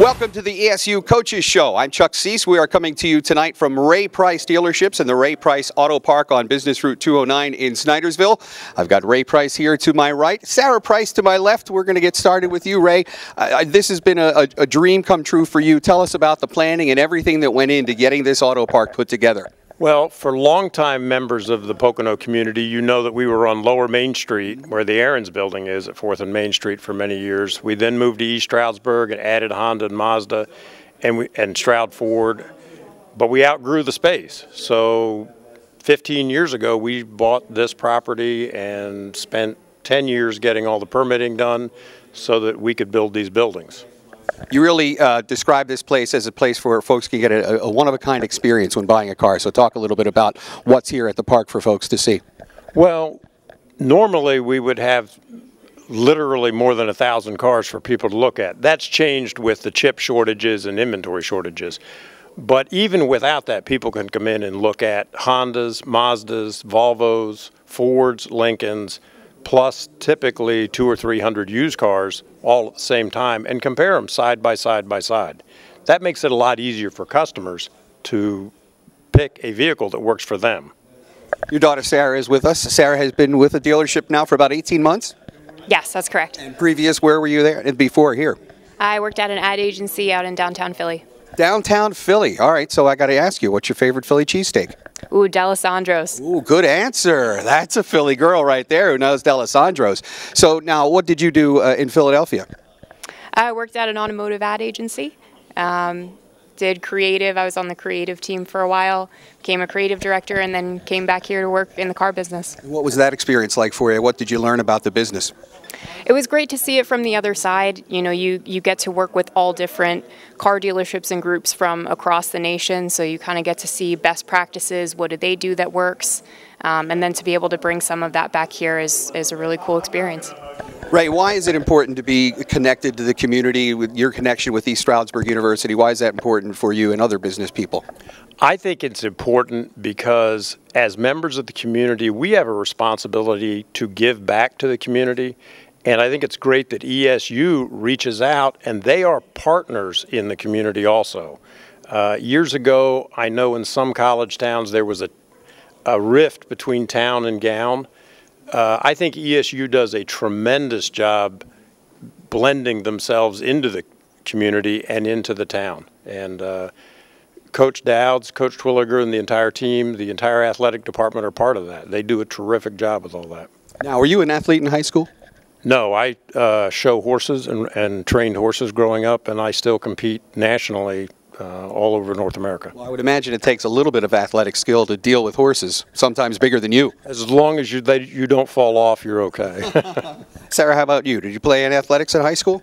Welcome to the ESU Coaches Show. I'm Chuck Seese. We are coming to you tonight from Ray Price Dealerships and the Ray Price Auto Park on Business Route 209 in Snydersville. I've got Ray Price here to my right, Sarah Price to my left. We're going to get started with you, Ray. This has been a dream come true for you. Tell us about the planning and everything that went into getting this auto park put together. Well, for longtime members of the Pocono community, you know that we were on Lower Main Street, where the Aaron's building is at 4th and Main Street for many years. We then moved to East Stroudsburg and added Honda and Mazda and Stroud Ford, but we outgrew the space. So 15 years ago, we bought this property and spent 10 years getting all the permitting done so that we could build these buildings. You really describe this place as a place where folks can get a one-of-a-kind experience when buying a car. So talk a little bit about what's here at the park for folks to see. Well, normally we would have literally more than 1,000 cars for people to look at. That's changed with the chip shortages and inventory shortages. But even without that, people can come in and look at Hondas, Mazdas, Volvos, Fords, Lincolns, plus typically 200 or 300 used cars all at the same time and compare them side by side by side. That makes it a lot easier for customers to pick a vehicle that works for them. Your daughter Sarah is with us. Sarah has been with the dealership now for about 18 months? Yes, that's correct. And previous, where were you there and before here? I worked at an ad agency out in downtown Philly. Downtown Philly. All right, so I got to ask you, what's your favorite Philly cheesesteak? Ooh, D'Alessandro's. Ooh, good answer. That's a Philly girl right there who knows D'Alessandro's. So now, what did you do in Philadelphia? I worked at an automotive ad agency. Did creative. I was on the creative team for a while, became a creative director, and then came back here to work in the car business. What was that experience like for you? What did you learn about the business? It was great to see it from the other side. You know, you get to work with all different car dealerships and groups from across the nation, so you kind of get to see best practices, what do they do that works, and then to be able to bring some of that back here is a really cool experience. Ray, why is it important to be connected to the community with your connection with East Stroudsburg University? Why is that important for you and other business people? I think it's important because as members of the community, we have a responsibility to give back to the community. And I think it's great that ESU reaches out, and they are partners in the community also. Years ago, I know in some college towns there was a rift between town and gown. I think ESU does a tremendous job blending themselves into the community and into the town. And Coach Dowds, Coach Terwilliger, and the entire team, the entire athletic department are part of that. They do a terrific job with all that. Now, were you an athlete in high school? No, I show horses and trained horses growing up, and I still compete nationally all over North America. Well, I would imagine it takes a little bit of athletic skill to deal with horses, sometimes bigger than you. As long as you don't fall off, you're okay. Sarah, how about you? Did you play in athletics in high school?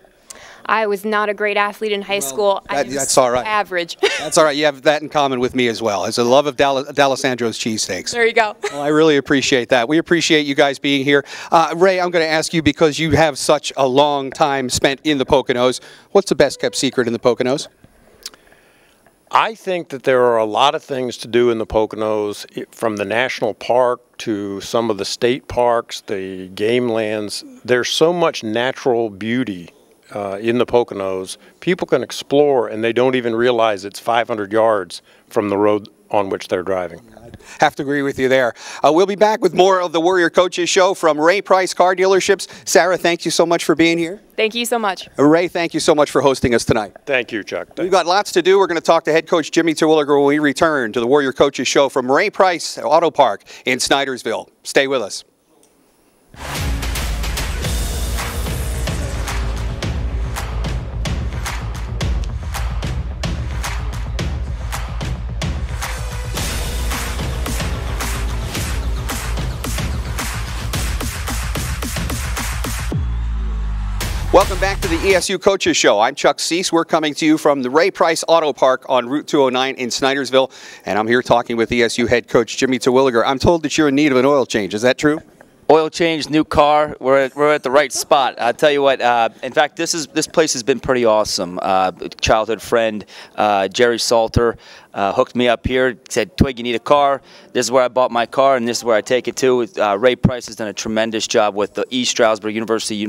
I was not a great athlete in high school. That's all right. Average. That's all right. You have that in common with me as well. It's a love of D'Alessandro's cheesesteaks. There you go. Well, I really appreciate that. We appreciate you guys being here. Ray, I'm going to ask you, because you have such a long time spent in the Poconos, what's the best kept secret in the Poconos? I think that there are a lot of things to do in the Poconos, from the national park to some of the state parks, the game lands. There's so much natural beauty in the Poconos. People can explore, and they don't even realize it's 500 yards from the road on which they're driving. I have to agree with you there. We'll be back with more of the Warrior Coaches Show from Ray Price Car Dealerships. Sarah, thank you so much for being here. Thank you so much. Ray, thank you so much for hosting us tonight. Thank you, Chuck. We've got lots to do. We're going to talk to head coach Jimmy Terwilliger when we return to the Warrior Coaches Show from Ray Price Auto Park in Snydersville. Stay with us. Welcome back to the ESU Coaches Show. I'm Chuck Seese. We're coming to you from the Ray Price Auto Park on Route 209 in Snydersville, and I'm here talking with ESU head coach Jimmy Terwilliger. I'm told that you're in need of an oil change. Is that true? Oil change, new car. We're at the right spot. I'll tell you what. In fact, this place has been pretty awesome. Childhood friend Jerry Salter. hooked me up here, said, Twig, you need a car. This is where I bought my car, and this is where I take it to. Ray Price has done a tremendous job with the East Stroudsburg University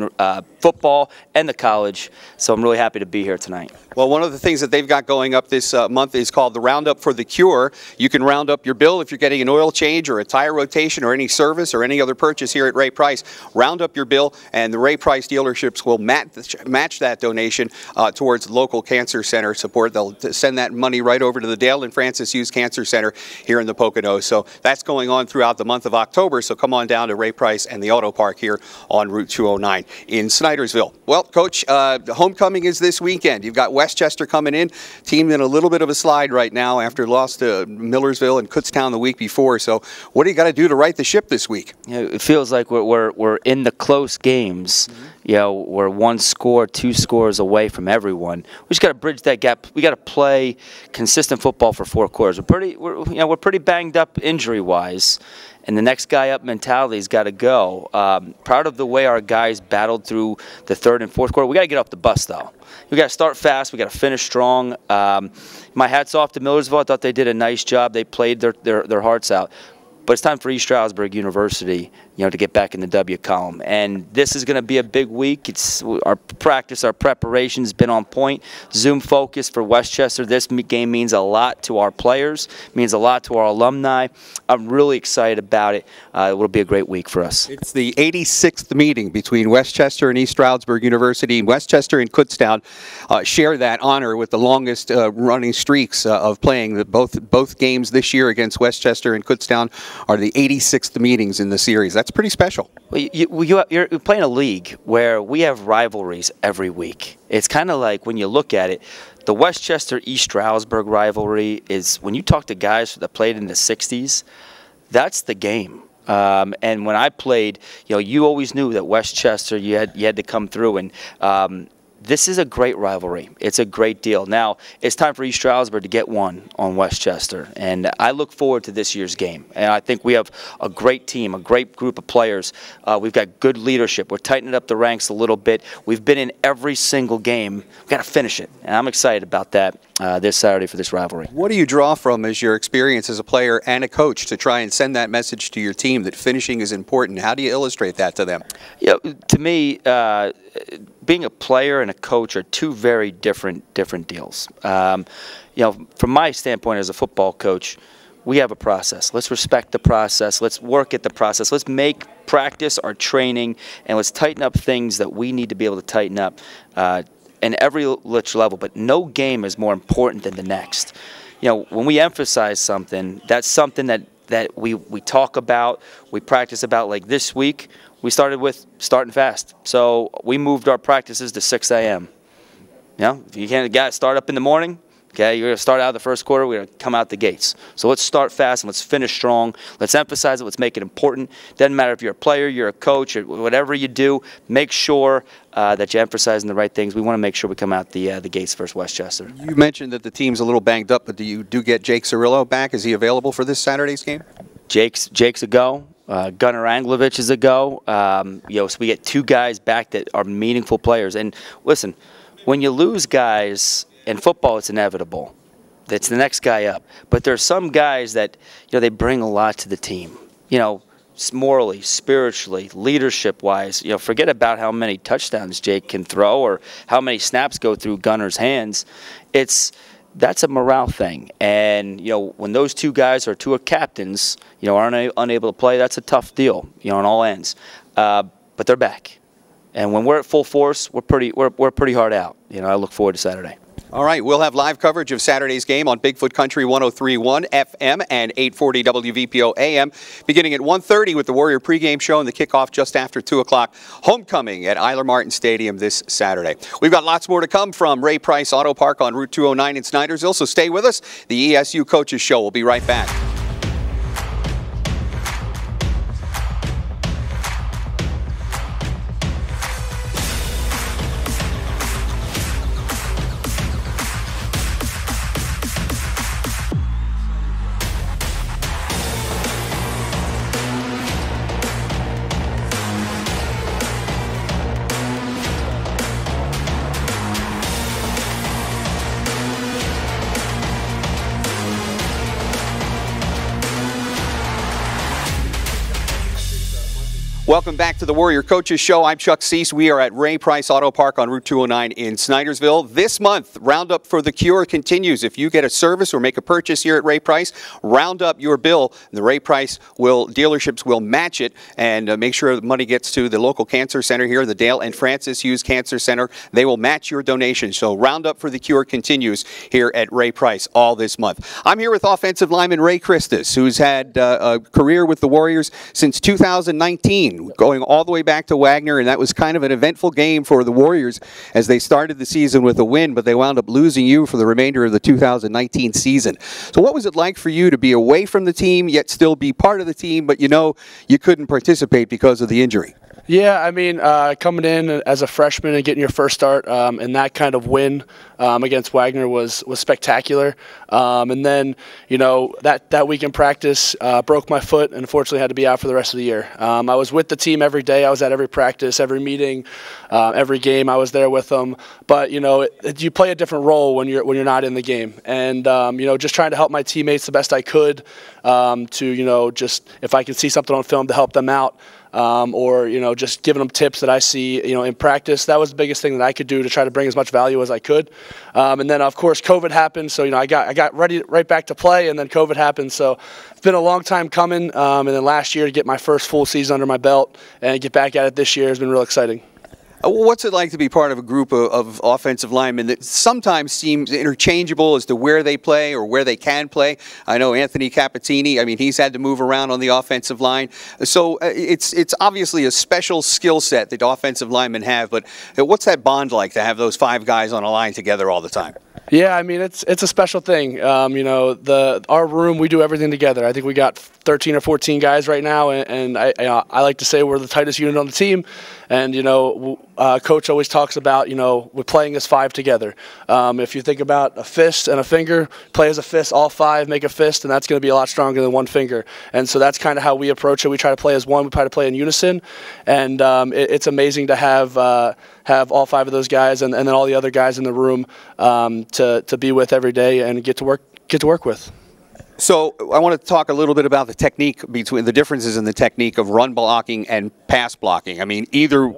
football and the college, so I'm really happy to be here tonight. Well, one of the things that they've got going up this month is called the Roundup for the Cure. You can round up your bill if you're getting an oil change or a tire rotation or any service or any other purchase here at Ray Price. Round up your bill, and the Ray Price dealerships will match that donation towards local cancer center support. They'll send that money right over to the Dale and Francis Hughes Cancer Center here in the Poconos. So that's going on throughout the month of October. So come on down to Ray Price and the Auto Park here on Route 209 in Snydersville. Well, Coach, the homecoming is this weekend. You've got Westchester coming in, team in a little bit of a slide right now after loss to Millersville and Kutztown the week before. So what do you got to do to right the ship this week? It feels like we're in the close games. We're 1 score, 2 scores away from everyone. We just got to bridge that gap. We got to play consistent football for 4 quarters. We're pretty banged up injury-wise, and the next guy up mentality's got to go. Proud of the way our guys battled through the 3rd and 4th quarter. We got to get off the bus though. We got to start fast. We got to finish strong. My hat's off to Millersville. I thought they did a nice job. They played their hearts out. But it's time for East Stroudsburg University, to get back in the W column. And this is going to be a big week. It's our practice, our preparation's been on point. Zoom focus for Westchester. This game means a lot to our players, means a lot to our alumni. I'm really excited about it. It will be a great week for us. It's the 86th meeting between Westchester and East Stroudsburg University. Westchester and Kutztown share that honor with the longest running streaks of playing. Both games this year against Westchester and Kutztown are the 86th meetings in the series. That's pretty special. Well, you're playing a league where we have rivalries every week. It's kind of like, when you look at it, the Westchester-East Stroudsburg rivalry is, when you talk to guys that played in the 60s, that's the game. And when I played, you always knew that Westchester, you had to come through, and this is a great rivalry. It's a great deal. Now, it's time for East Stroudsburg to get one on Westchester, and I look forward to this year's game. And I think we have a great team, a great group of players. We've got good leadership. We're tightening up the ranks a little bit. We've been in every single game. We've got to finish it, and I'm excited about that this Saturday for this rivalry. What do you draw from as your experience as a player and a coach to try and send that message to your team that finishing is important? How do you illustrate that to them? To me, being a player and a coach are two very different deals. From my standpoint as a football coach, we have a process. Let's respect the process. Let's work at the process. Let's make practice our training, and let's tighten up things that we need to be able to tighten up in every level. But no game is more important than the next. When we emphasize something, that's something that we talk about, we practice about. Like this week, we started with starting fast. So we moved our practices to 6 a.m. If you can't start up in the morning, okay, you're going to start out of the first quarter, we're going to come out the gates. So let's start fast and let's finish strong. Let's emphasize it. Let's make it important. Doesn't matter if you're a player, you're a coach, or whatever you do, make sure that you're emphasizing the right things. We want to make sure we come out the gates versus Westchester. You mentioned that the team's a little banged up, but do you get Jake Cirillo back? Is he available for this Saturday's game? Jake's a go. Gunnar Anglovich is a go. So we get 2 guys back that are meaningful players. And listen, when you lose guys in football, it's inevitable. It's the next guy up. But there are some guys that they bring a lot to the team. Morally, spiritually, leadership-wise. Forget about how many touchdowns Jake can throw or how many snaps go through Gunnar's hands. That's a morale thing. And, when those 2 guys are 2 captains, are unable to play, that's a tough deal, on all ends. But they're back. And when we're at full force, we're pretty hard out. I look forward to Saturday. All right, we'll have live coverage of Saturday's game on Bigfoot Country 103.1 FM and 840 WVPO AM, beginning at 1:30 with the Warrior pregame show and the kickoff just after 2 o'clock. Homecoming at Eiler Martin Stadium this Saturday. We've got lots more to come from Ray Price Auto Park on Route 209 in Snydersville, so stay with us. The ESU Coaches Show will be right back. Welcome back to the Warrior Coaches Show. I'm Chuck Seese. We are at Ray Price Auto Park on Route 209 in Snydersville. This month, Roundup for the Cure continues. If you get a service or make a purchase here at Ray Price, round up your bill. The Ray Price dealerships will match it and make sure the money gets to the local cancer center here, the Dale and Francis Hughes Cancer Center. They will match your donation. So Roundup for the Cure continues here at Ray Price all this month. I'm here with offensive lineman Raymond Christas, who's had a career with the Warriors since 2019. Going all the way back to Wagner, and that was kind of an eventful game for the Warriors as they started the season with a win, but they wound up losing you for the remainder of the 2019 season. So what was it like for you to be away from the team, yet still be part of the team, but you know you couldn't participate because of the injury? Yeah, I mean, coming in as a freshman and getting your first start and that kind of win against Wagner was spectacular. And then, you know, that week in practice broke my foot and unfortunately had to be out for the rest of the year. I was with the team every day. I was at every practice, every meeting, every game. I was there with them. But, you know, you play a different role when you're not in the game. And, you know, just trying to help my teammates the best I could to, you know, just if I can see something on film to help them out. Or, you know, just giving them tips that I see, you know, in practice. That was the biggest thing that I could do to try to bring as much value as I could. And then, of course, COVID happened. So, you know, I got ready right back to play, and then COVID happened. So it's been a long time coming. And then last year to get my first full season under my belt and get back at it this year has been real exciting. What's it like to be part of a group of offensive linemen that sometimes seems interchangeable as to where they play or where they can play? I know Anthony Capitini, I mean, he's had to move around on the offensive line. So it's obviously a special skill set that offensive linemen have, but what's that bond like to have those five guys on a line together all the time? Yeah, I mean, it's a special thing. You know, our room, we do everything together. I think we got 13 or 14 guys right now, and I like to say we're the tightest unit on the team. And, you know, Coach always talks about, you know, we're playing as five together. If you think about a fist and a finger, play as a fist, all five make a fist, and that's going to be a lot stronger than one finger. And so that's kind of how we approach it. We try to play as one. We try to play in unison. And it's amazing to have all five of those guys and then all the other guys in the room to be with every day and get to work with. So I want to talk a little bit about the technique between the differences in the technique of run blocking and pass blocking. I mean, either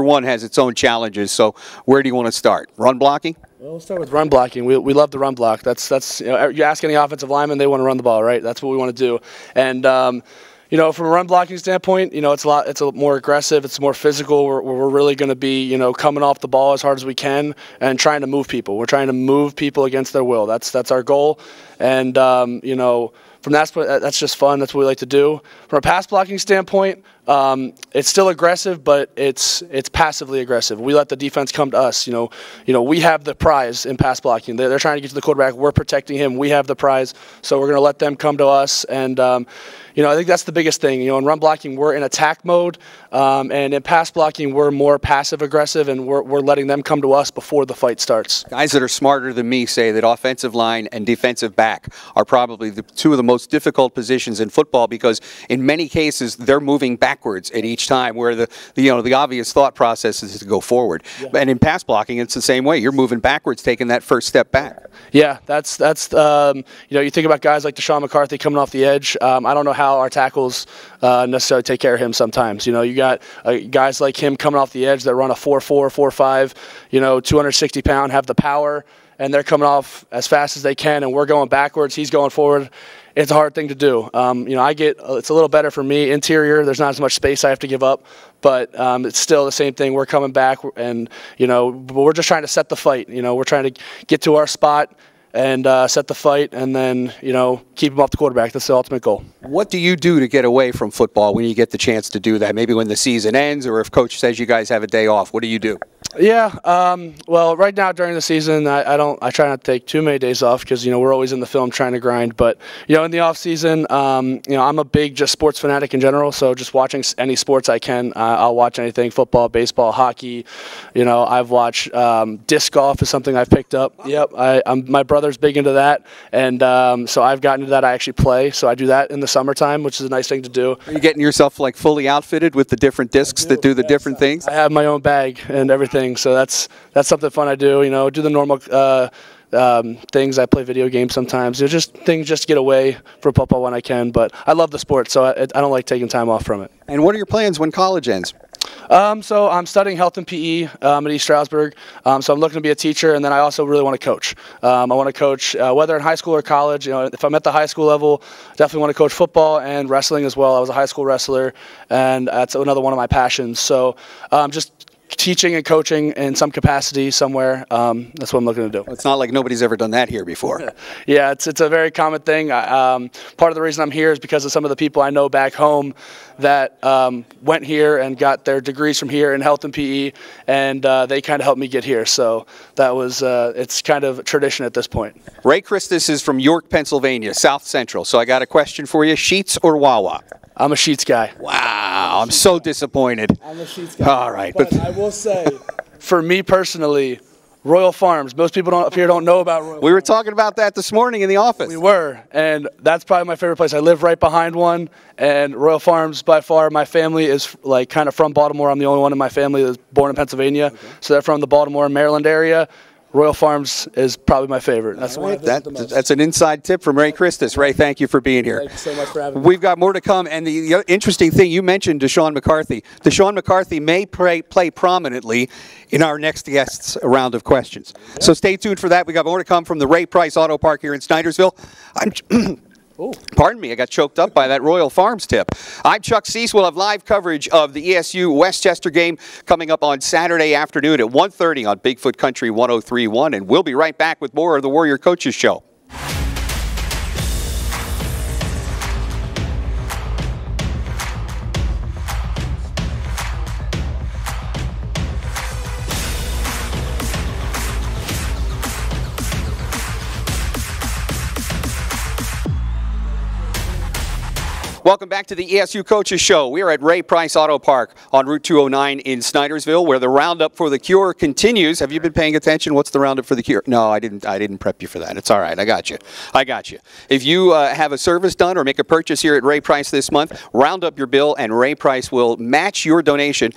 one has its own challenges. So where do you want to start? Run blocking? Well, we'll start with run blocking. We love the run block. That's you know, you ask any offensive lineman, they want to run the ball, right? That's what we want to do. And you know, from a run blocking standpoint, you know, it's a more aggressive, it's more physical. We're really going to be, you know, coming off the ball as hard as we can and trying to move people. We're trying to move people against their will. That's our goal. And you know, from that's just fun. That's what we like to do. From a pass blocking standpoint, it's still aggressive, but it's passively aggressive. We let the defense come to us. You know, we have the prize in pass blocking. They're trying to get to the quarterback. We're protecting him. We have the prize, so we're going to let them come to us. And you know, I think that's the biggest thing. You know, in run blocking, we're in attack mode, and in pass blocking, we're more passive aggressive, and we're letting them come to us before the fight starts. Guys that are smarter than me say that offensive line and defensive back are probably two of the most difficult positions in football because in many cases they're moving backwards at each time, where the obvious thought process is to go forward. Yeah. And in pass blocking, it's the same way. You're moving backwards, taking that first step back. Yeah, that's you know, you think about guys like Deshaun McCarthy coming off the edge. I don't know how our tackles necessarily take care of him sometimes. You know, you got guys like him coming off the edge that run a 4.4, 4.5, you know, 260-pound, have the power, and they're coming off as fast as they can, and we're going backwards, he's going forward. It's a hard thing to do. You know, it's a little better for me. Interior, there's not as much space I have to give up, but it's still the same thing. We're coming back, and, you know, we're just trying to set the fight. You know, we're trying to get to our spot and set the fight, and then, you know, keep them off the quarterback. That's the ultimate goal. What do you do to get away from football when you get the chance to do that? Maybe when the season ends, or if Coach says you guys have a day off, what do you do? Yeah, well, right now during the season, I try not to take too many days off because, you know, we're always in the film trying to grind. But, you know, in the off season, you know, I'm a big just sports fanatic in general. So just watching any sports I can, I'll watch anything: football, baseball, hockey. You know, I've watched disc golf is something I've picked up. Yep, my brother's big into that, and so I've gotten into that. I actually play, so I do that in the summertime, which is a nice thing to do. Are you getting yourself like fully outfitted with the different discs that do the different things? I have my own bag and everything. thing. So that's something fun I do. You know, do the normal things. I play video games sometimes. They're just things just to get away from football when I can. But I love the sport, so I don't like taking time off from it. And what are your plans when college ends? So I'm studying health and PE at East Stroudsburg. So I'm looking to be a teacher, and then I also really want to coach. I want to coach whether in high school or college. You know, if I'm at the high school level, definitely want to coach football and wrestling as well. I was a high school wrestler, and that's another one of my passions. So just teaching and coaching in some capacity somewhere. That's what I'm looking to do. It's not like nobody's ever done that here before. Yeah, it's a very common thing. Part of the reason I'm here is because of some of the people I know back home that went here and got their degrees from here in health and PE, and they kind of helped me get here. So that was it's kind of tradition at this point. Ray Christas is from York, Pennsylvania, South Central. So I got a question for you: Sheets or Wawa? I'm a Sheets guy. Wow, I'm so disappointed. I'm a Sheets guy. All right, but I will say, for me personally, Royal Farms. Most people up here don't know about Royal Farms. We were talking about that this morning in the office. We were, and that's probably my favorite place. I live right behind one, and Royal Farms, by far, my family is like kind of from Baltimore. I'm the only one in my family that's born in Pennsylvania, so they're from the Baltimore and Maryland area. Royal Farms is probably my favorite. That's right. That's an inside tip from Ray Christas. Ray, thank you for being here. Thank you so much for having me. We've got more to come, and the interesting thing, you mentioned Deshaun McCarthy. Deshaun McCarthy may play prominently in our next guest's round of questions. Yep. So stay tuned for that. We got more to come from the Ray Price Auto Park here in Snydersville. Pardon me, I got choked up by that Royal Farms tip. I'm Chuck Seese. We'll have live coverage of the ESU Westchester game coming up on Saturday afternoon at 1:30 on Bigfoot Country 103.1, and we'll be right back with more of the Warrior Coaches Show. Welcome back to the ESU Coaches Show. We are at Ray Price Auto Park on Route 209 in Snydersville, where the roundup for the cure continues. Have you been paying attention? What's the roundup for the cure? No, I didn't prep you for that. It's all right. I got you. If you have a service done or make a purchase here at Ray Price this month, round up your bill, and Ray Price will match your donation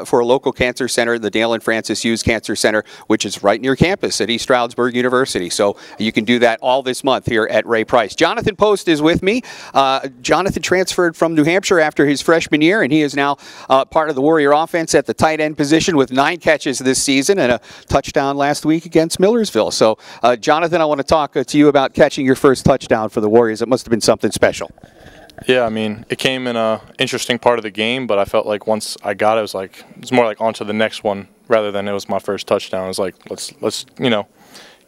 for a local cancer center, the Dale and Francis Hughes Cancer Center, which is right near campus at East Stroudsburg University. So you can do that all this month here at Ray Price. Jonathan Post is with me. Jonathan transferred from New Hampshire after his freshman year, and he is now part of the Warrior offense at the tight end position with 9 catches this season and a touchdown last week against Millersville. So, Jonathan, I want to talk to you about catching your first touchdown for the Warriors. It must have been something special. Yeah, I mean, it came in an interesting part of the game, but I felt like once I got it, it was more like on to the next one rather than it was my first touchdown. It was like, let's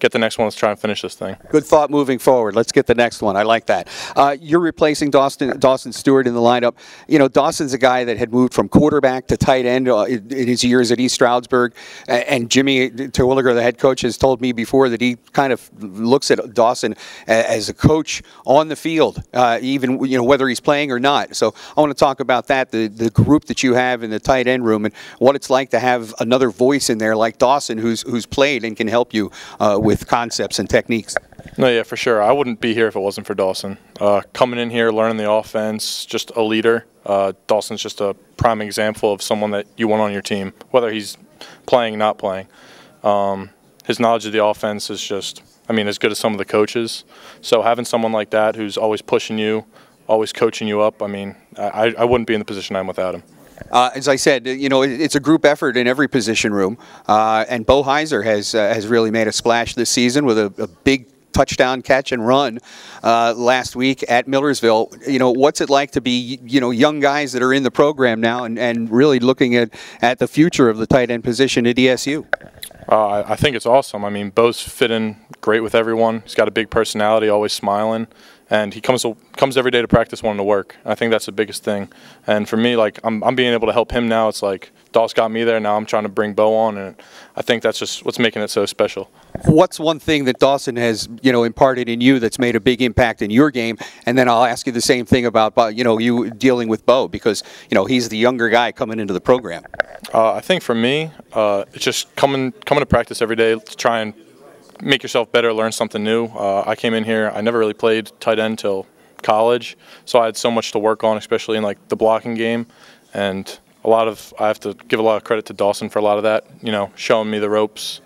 get the next one. Let's try and finish this thing. Good thought moving forward. Let's get the next one. I like that. You're replacing Dawson Stewart in the lineup. You know, Dawson's a guy that had moved from quarterback to tight end in his years at East Stroudsburg. And Jimmy Terwilliger, the head coach, has told me before that he kind of looks at Dawson as a coach on the field, even whether he's playing or not. So I want to talk about that, the group that you have in the tight end room, and what it's like to have another voice in there like Dawson who's played and can help you with concepts and techniques. No, yeah, for sure. I wouldn't be here if it wasn't for Dawson. Coming in here, learning the offense, just a leader. Dawson's just a prime example of someone that you want on your team, whether he's playing or not playing. His knowledge of the offense is just, as good as some of the coaches. So having someone like that who's always pushing you, always coaching you up, I wouldn't be in the position I'm without him. As I said, it's a group effort in every position room, and Bo Heiser has really made a splash this season with a big touchdown catch and run last week at Millersville. What's it like to be young guys that are in the program now and really looking at the future of the tight end position at ESU? I think it's awesome. Bo's fit in great with everyone. He's got a big personality, always smiling. And he comes every day to practice wanting to work. I think that's the biggest thing. And for me, I'm being able to help him now. It's like Dawes got me there. Now I'm trying to bring Bo on, and I think that's just what's making it so special. What's one thing that Dawson has imparted in you that's made a big impact in your game? And then I'll ask you the same thing about you dealing with Bo, because he's the younger guy coming into the program. I think for me, it's just coming to practice every day to try and make yourself better, learn something new. I came in here, I never really played tight end till college, so I had so much to work on, especially in the blocking game. And I have to give a lot of credit to Dawson for a lot of that, showing me the ropes.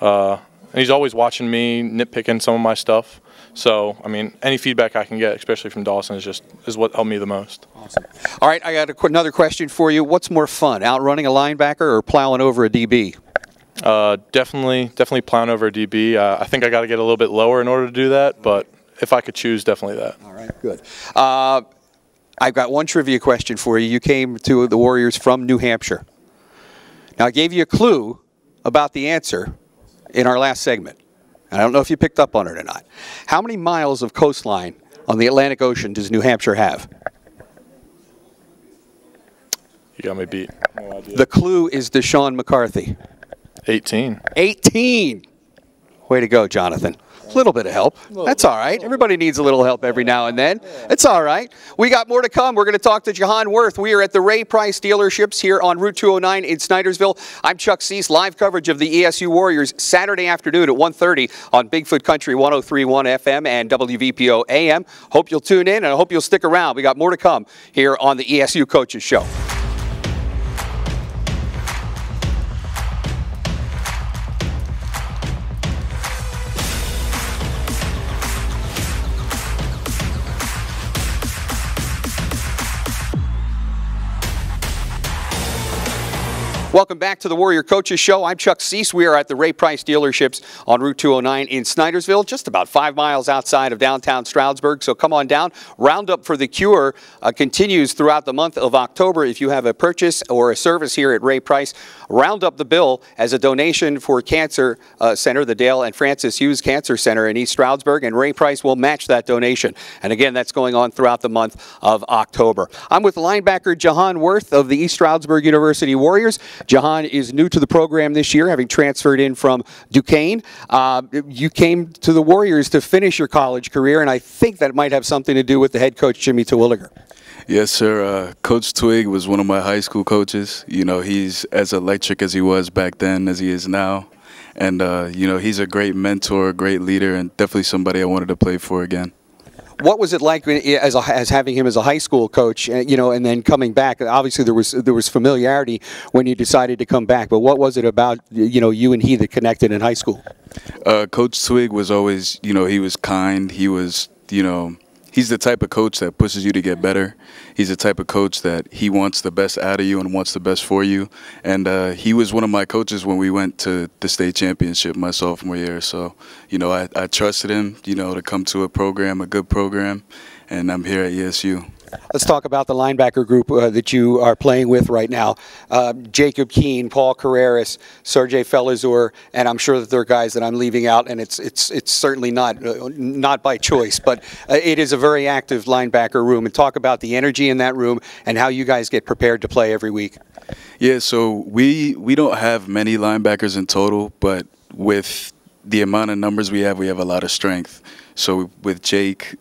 And he's always watching me, nitpicking some of my stuff. So, I mean, any feedback I can get, especially from Dawson, is what helped me the most. Awesome. All right, I got another question for you. What's more fun, outrunning a linebacker or plowing over a DB? Definitely plowing over a DB. I think I got to get a little bit lower in order to do that, but if I could choose, definitely that. All right, good. I've got one trivia question for you. You came to the Warriors from New Hampshire. Now, I gave you a clue about the answer in our last segment. I don't know if you picked up on it or not. How many miles of coastline on the Atlantic Ocean does New Hampshire have? You got me beat. No idea. The clue is Deshaun McCarthy. 18. 18. Way to go, Jonathan. A little bit of help. That's all right. Everybody needs a little help every now and then. It's all right. We got more to come. We're going to talk to Jahan Worth. We are at the Ray Price dealerships here on Route 209 in Snydersville. I'm Chuck Seese. Live coverage of the ESU Warriors Saturday afternoon at 1:30 on Bigfoot Country 103.1 FM and WVPO AM. Hope you'll tune in, and I hope you'll stick around. We got more to come here on the ESU Coaches Show. Welcome back to the Warrior Coaches Show. I'm Chuck Seese. We are at the Ray Price dealerships on Route 209 in Snydersville, just about 5 miles outside of downtown Stroudsburg. So come on down. Roundup for the Cure continues throughout the month of October. If you have a purchase or a service here at Ray Price, round up the bill as a donation for Cancer Center, the Dale and Francis Hughes Cancer Center in East Stroudsburg, and Ray Price will match that donation. And again, that's going on throughout the month of October. I'm with linebacker Jahan Worth of the East Stroudsburg University Warriors. Jahan is new to the program this year, having transferred in from Duquesne. You came to the Warriors to finish your college career, and I think that might have something to do with the head coach, Jimmy Terwilliger. Yes, sir. Coach Twig was one of my high school coaches. He's as electric as he was back then as he is now. And, he's a great mentor, great leader, and definitely somebody I wanted to play for again. What was it like as having him as a high school coach, and then coming back? Obviously, there was familiarity when you decided to come back, but what was it about, you and he that connected in high school? Coach Twig was always, he was kind. He was, he's the type of coach that pushes you to get better. He's the type of coach that he wants the best out of you and wants the best for you. And he was one of my coaches when we went to the state championship my sophomore year. So, I trusted him, to come to a good program, and I'm here at ESU. Let's talk about the linebacker group that you are playing with right now. Jacob Keene, Paul Carreras, Sergey Felizur, and I'm sure that there are guys that I'm leaving out, and it's certainly not by choice, but it is a very active linebacker room. And talk about the energy in that room and how you guys get prepared to play every week. Yeah, so we don't have many linebackers in total, but with the amount of numbers we have a lot of strength. So with Jake,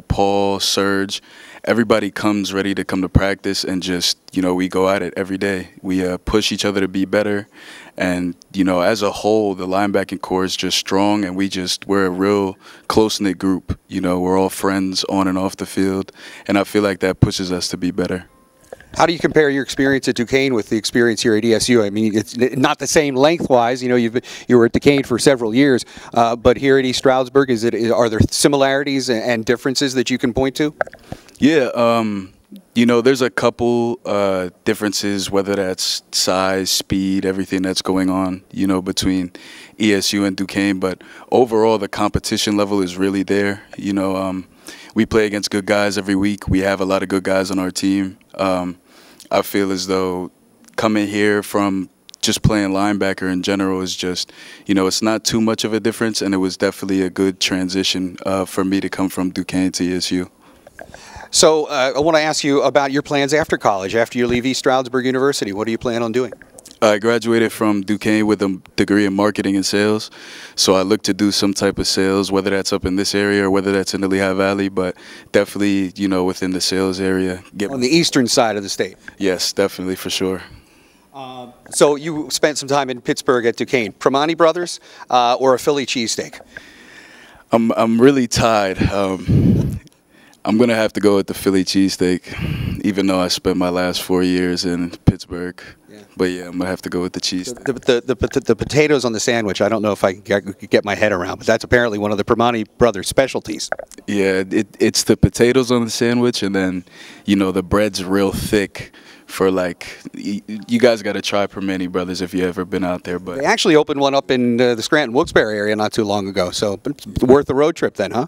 Paul, Serge, everybody comes ready to come to practice, and just, we go at it every day. We push each other to be better. And, as a whole, the linebacking core is just strong, and we're a real close-knit group. We're all friends on and off the field, and I feel like that pushes us to be better. How do you compare your experience at Duquesne with the experience here at ESU? I mean, it's not the same lengthwise. You were at Duquesne for several years, but here at East Stroudsburg, are there similarities and differences that you can point to? Yeah, there's a couple differences, whether that's size, speed, everything that's going on, between ESU and Duquesne. But overall, the competition level is really there. We play against good guys every week. We have a lot of good guys on our team. I feel as though coming here from just playing linebacker in general is just, it's not too much of a difference, and it was definitely a good transition for me to come from Duquesne to ESU. So I want to ask you about your plans after college, after you leave East Stroudsburg University. What do you plan on doing? I graduated from Duquesne with a degree in marketing and sales, so I look to do some type of sales, whether that's up in this area or whether that's in the Lehigh Valley, but definitely, within the sales area. On the eastern side of the state? Yes, definitely, for sure. So you spent some time in Pittsburgh at Duquesne. Primanti Brothers or a Philly cheesesteak? I'm really tied. I'm going to have to go with the Philly cheesesteak. even though I spent my last 4 years in Pittsburgh. Yeah. But yeah, I'm gonna have to go with the cheese. The potatoes on the sandwich, I don't know if I can get my head around, but that's apparently one of the Primanti brothers' specialties. Yeah, it's the potatoes on the sandwich, and then, you know, the bread's real thick. For like, you guys got to try Primanti Brothers if you ever been out there. But They actually opened one up in the Scranton-Wilkes-Barre area not too long ago, so it's worth the road trip then, huh?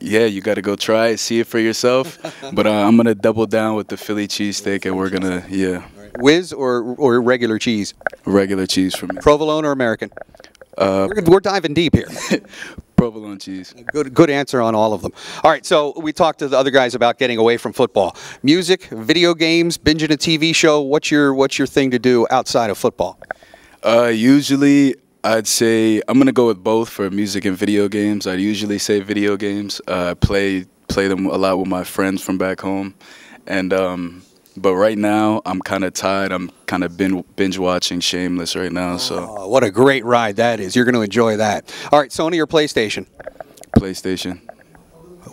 yeah, you got to go try it, see it for yourself. But I'm gonna double down with the Philly cheesesteak, and we're gonna Whiz or regular cheese? regular cheese for me. Provolone or American? We're diving deep here. Provolone cheese. Good answer on all of them. All right, so we talked to the other guys about getting away from football. Music, video games, binging a TV show. What's your thing to do outside of football? Usually, I'd say I'm gonna go with both for music and video games. I'd usually say video games. Play them a lot with my friends from back home, and but right now I'm kind of tired. I'm kind of binge watching Shameless right now. So What a great ride that is. You're going to enjoy that. All right, Sony or PlayStation? PlayStation.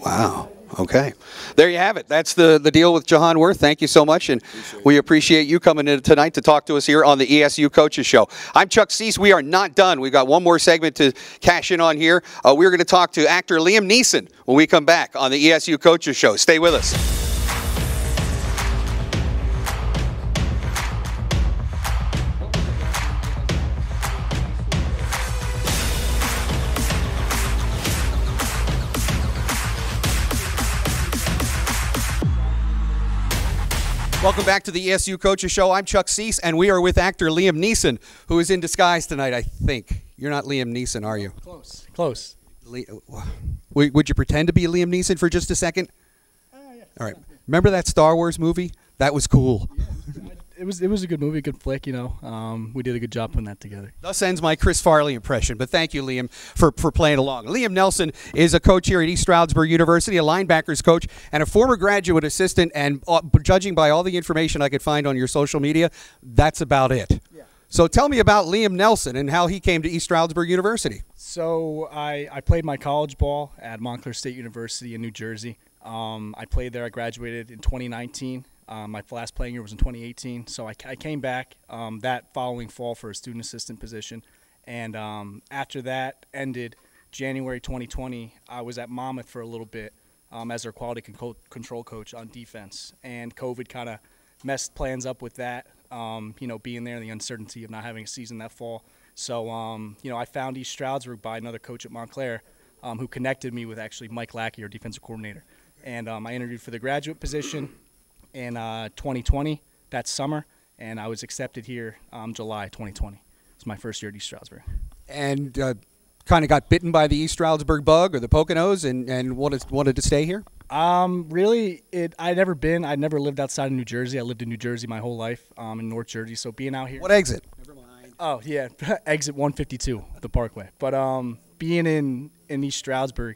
Wow. Okay. There you have it. That's the deal with Jahan Worth. Thank you so much, and we appreciate you coming in tonight to talk to us here on the ESU Coaches Show. I'm Chuck Seese. We are not done. We've got one more segment to cash in on here. We're going to talk to actor Liam Neeson when we come back on the ESU Coaches Show. Stay with us. Welcome back to the ESU Coaches Show. I'm Chuck Seese, and we are with actor Liam Neeson, who is in disguise tonight, I think. You're not Liam Neeson, are you? Close. Would you pretend to be Liam Neeson for just a second? Yeah. All right. Remember that Star Wars movie? That was cool. Yeah, it was a good movie, a good flick, you know. We did a good job putting that together. Thus ends my Chris Farley impression, but thank you, Liam, for playing along. Liam Nelson is a coach here at East Stroudsburg University, a linebackers coach, and a former graduate assistant, and judging by all the information I could find on your social media, that's about it. Yeah. So tell me about Liam Nelson and how he came to East Stroudsburg University. So I played my college ball at Montclair State University in New Jersey. I played there. I graduated in 2019. My last playing year was in 2018, so I came back that following fall for a student assistant position, and after that ended January 2020, I was at Monmouth for a little bit as their quality control coach on defense, and COVID kind of messed plans up with that, you know, being there and the uncertainty of not having a season that fall. So, you know, I found East Stroudsburg by another coach at Montclair who connected me with actually Mike Lackey, our defensive coordinator, and I interviewed for the graduate position in 2020, that summer, and I was accepted here July 2020. It's my first year at East Stroudsburg. And kind of got bitten by the East Stroudsburg bug or the Poconos and wanted to stay here? Really, I'd never lived outside of New Jersey. I lived in New Jersey my whole life, in North Jersey, so being out here. What exit? Never mind. Oh, yeah, exit 152, the Parkway. But being in East Stroudsburg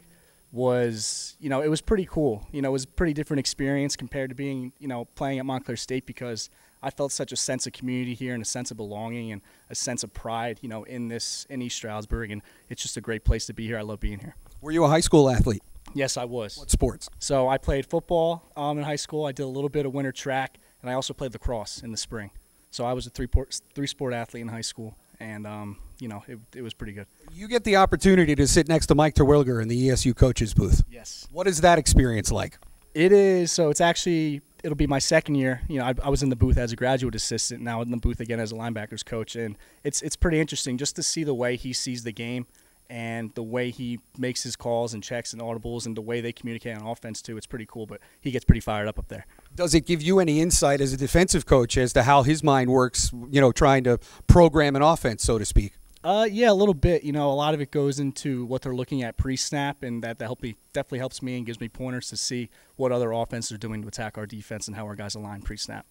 was, you know, it was pretty cool. You know, it was a pretty different experience compared to being, you know, playing at Montclair State, because I felt such a sense of community here and a sense of belonging and a sense of pride, you know, in East Stroudsburg, and it's just a great place to be here. I love being here. Were you a high school athlete? Yes, I was. What sports? So I played football in high school. I did a little bit of winter track, and I also played lacrosse in the spring. So I was a three-sport athlete in high school, and you know, it was pretty good. You get the opportunity to sit next to Mike Terwilliger in the ESU coaches booth. Yes. What is that experience like? It is. So it'll be my second year. You know, I was in the booth as a graduate assistant, now in the booth again as a linebackers coach, and it's pretty interesting just to see the way he sees the game and the way he makes his calls and checks and audibles and the way they communicate on offense too. It's pretty cool, but he gets pretty fired up there. Does it give you any insight as a defensive coach as to how his mind works, you know, trying to program an offense, so to speak? Yeah, a little bit. You know, a lot of it goes into what they're looking at pre-snap, and that definitely helps me and gives me pointers to see what other offenses are doing to attack our defense and how our guys align pre-snap.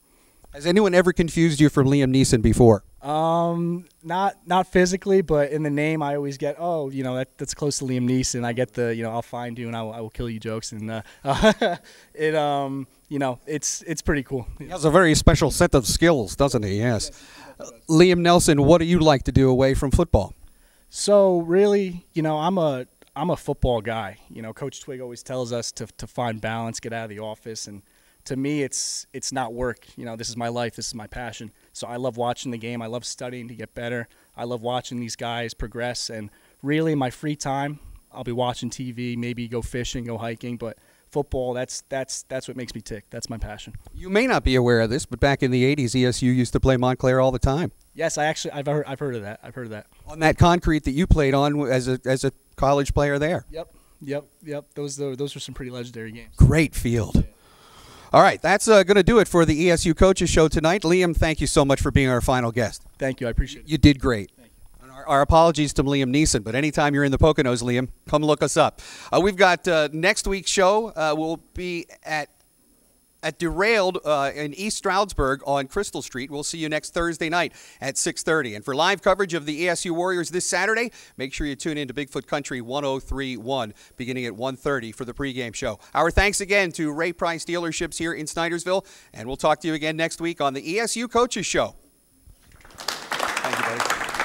Has anyone ever confused you from Liam Neeson before? Not physically, but in the name I always get, oh, you know, that's close to Liam Neeson. I get the, you know, I'll find you and I will kill you jokes, and you know, it's pretty cool. He has a very special set of skills, doesn't he? Yes. Liam Nelson, what do you like to do away from football? So really, you know, I'm a football guy. You know, Coach Twig always tells us to find balance, get out of the office, and to me, it's not work. You know, this is my life. This is my passion. So I love watching the game. I love studying to get better. I love watching these guys progress. And really, in my free time, I'll be watching TV, maybe go fishing, go hiking. But football, that's what makes me tick. That's my passion. You may not be aware of this, but back in the 80s, ESU used to play Montclair all the time. Yes, I've heard of that. I've heard of that. On that concrete that you played on as a college player there. Yep. Those were some pretty legendary games. Great field. Yeah. All right, that's going to do it for the ESU Coaches Show tonight. Liam, thank you so much for being our final guest. Thank you. I appreciate it. You did great. Thank you. And our apologies to Liam Neeson, but anytime you're in the Poconos, Liam, come look us up. We've got next week's show will be at Derailed in East Stroudsburg on Crystal Street. We'll see you next Thursday night at 6:30. And for live coverage of the ESU Warriors this Saturday, make sure you tune in to Bigfoot Country 103.1 beginning at 1:30 for the pregame show. Our thanks again to Ray Price Dealerships here in Snydersville, and we'll talk to you again next week on the ESU Coaches Show. Thank you, buddy.